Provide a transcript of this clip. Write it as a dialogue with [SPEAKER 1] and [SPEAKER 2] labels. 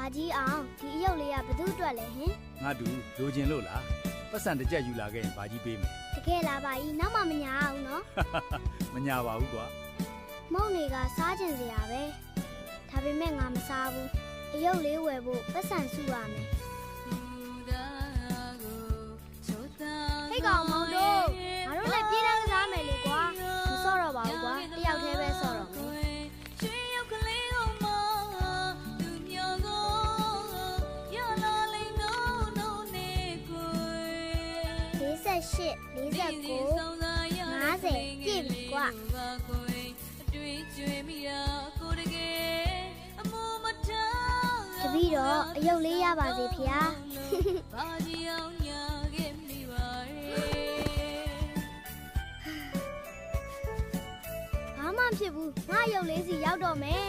[SPEAKER 1] ဘာကြီးအောင်ဒီအယုတ်လေးကဘသူ့အတွက်လဲဟင်
[SPEAKER 2] ငါတူလိုချင်လို့လားပတ်စံတစ်ကြက်ယူလာခဲ့ရင်ဘာကြီးပေးမယ်
[SPEAKER 1] တကယ်လားဘာကြီးနောက်မှမညာအောင်နော်
[SPEAKER 2] မညာပါဘူးကွာ
[SPEAKER 1] မုံတွေကစားကျင်စရာပဲဒါပေမဲ့ငါမစားဘူးအယုတ်လေးဝယ်ဖို့ပတ်စံစုရမယ်ဟဲ့ကောင်မောင်တို့ငါတို့လည်းပြေးတန်းစားမယ်လေကွာမစော့တော့ပါဘူးကွာတယောက်တည်းပဲစော့တော့မယ်48 49 50ပြည့်ပြီကွာတပည့်တော့အယုတ်လေးရပါစေဖေဟာဘာမှဖြစ်ဘူးငါအယုတ်လေးစီရောက်တော့မယ်